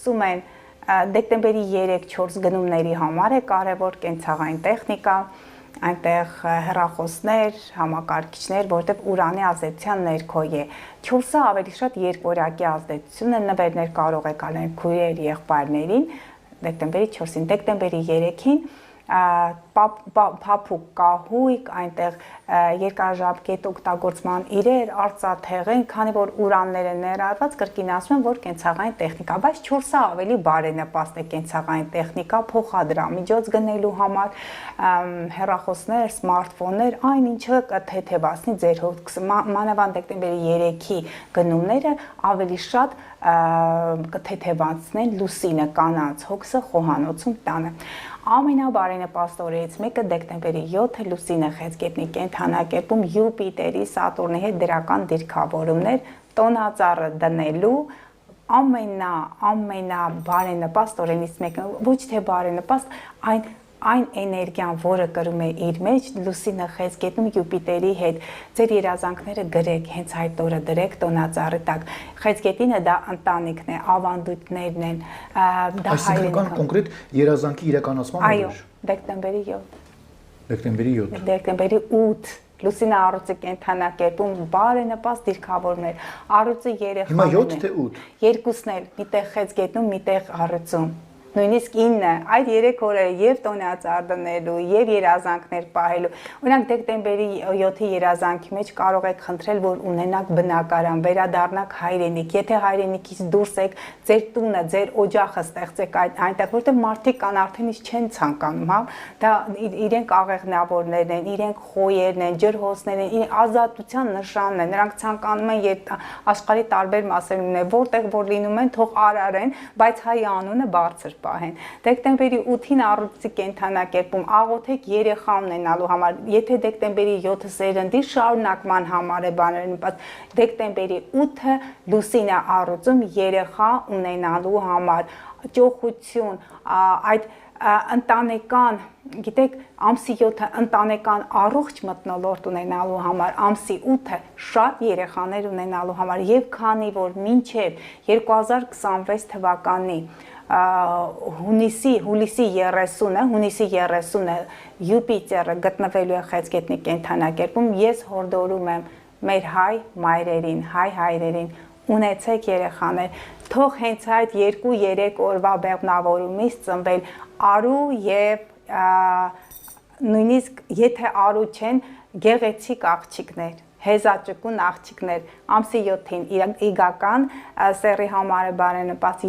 խոսում են դեկտեմբերի 3-4 գնումների համար է կարևոր կենցաղային տեխնիկա, այնտեղ հեռախոսներ, համակարգիչներ, որտեղ ուրանի ազդեցության ներքո է։ 4-ը ավելի շատ երկօրյակի ազդեցություն է, նվերներ կարող եք անել քույրեր, եղբայրներին, դեկտեմբերի 4-ին, դեկտեմբերի 3-ին փափուկ կահույք, այնտեղ երկարաժամկետ օգտագործման իրեր, արծաթեղեն, քանի որ ուրաններ են ներառված, կրկին ասում եմ, որ կենցաղային տեխնիկա, բայց 4-ը ավելի բարենպաստ է կենցաղային տեխնիկա, փոխադրամիջոց գնելու համար, հեռախոսներ, սմարթֆոններ, այն ինչը կթեթևացնի ձեր հոգսը, մանավանդ դեկտեմբերի 3-ի գնումները ավելի շատ կթեթևացնեն լուսինը, կանանց հոգսը խոհանոցում տանը։ Ամենաբարենպաստ օրերից մեկը դեկտեմբերի 7-ը լուսինը խեցգետնի կենդանակերպում Յուպիտերի, Սատուրնի հետ դրական դիրքավորումներ, տոնածառը դնելու ամենաբարենպաստ օրերից մեկը, ոչ թե բարենպաստ, այն էներգիան, որը կրում է իր մեջ, լուսինը խեցգետնում Յուպիտերի հետ, ձեր երազանքները գրեք, հենց այդ օրը դրեք տոնածառի տակ։ Խեցգետինը դա ընտանիքն է, ավանդույթներն են, դա այսինքն կոնկրետ երազանքի իրականացման այո, դեկտեմբերի 7։ Դեկտեմբերի 7։ Դեկտեմբերի 8 լուսինը առյուծի կենդանակերպում բարենպաստ դիրքավորներ, առյուծի երեխաներն են։ Հիմա 7 թե 8։ Երկուսն էլ, միտեղ խեցգետնում, միտեղ առյուծում։ Նույնիսկ 9, այդ 3 օրերը եւ տոնածառ դնելու, եւ երազանքներ պահելու։ Օրինակ դեկտեմբերի 7-ի երազանքի մեջ կարող եք խնդրել, որ ունենաք բնակարան, վերադառնաք հայրենիք։ Եթե հայրենիքից դուրս եք, ձեր տունը, ձեր օջախը ստեղծեք այնտեղ, որտեղ մարդիկ կան արդեն ինչ չեն ցանկանում, հա։ Դա իրենք աղեղնավորներն են, իրենք խոյերն են, ջրհոսներն են, ազատության նշանն է։ Նրանք ցանկանում են աշխարհի տարբեր մասերում ունեն, որտեղ որ լինում են, թող արարեն, բայց հայ անունը բարձր պահեն։ Դեկտեմբերի 8-ին առյուծի կենդանակերպում աղոթեք երեխա ունենալու համար, եթե դեկտեմբերի 7-ը սերնդի շարունակման համար է բաներն, դեկտեմբերի 8-ը լուսինը առյուծում երեխա ունենալու համար, ճոխություն, այդ ընտանեկան, գիտեք, ամսի 7-ը ընտանեկան առողջ մթնոլորտ ունենալու համար, ամսի 8-ը շատ երեխաներ ունենալու համար, եւ քանի որ մինչեւ 2026 թվականի հունիսի 30-ը Յուպիտերը գտնվելու է խեցգետնի կենդանակերպում, ես հորդորում եմ մեր հայ մայրերին, հայ հայրերին, ունեցեք երեխաներ, թող հենց այդ 2-3 օրվա բեղմնավորումից ծնվել արու եւ նույնիսկ եթե արու չեն, գեղեցիկ աղջիկներ, հեզաճկուն աղջիկներ, ամսի 7-ին իգական սեռի համար է բարենպաստ,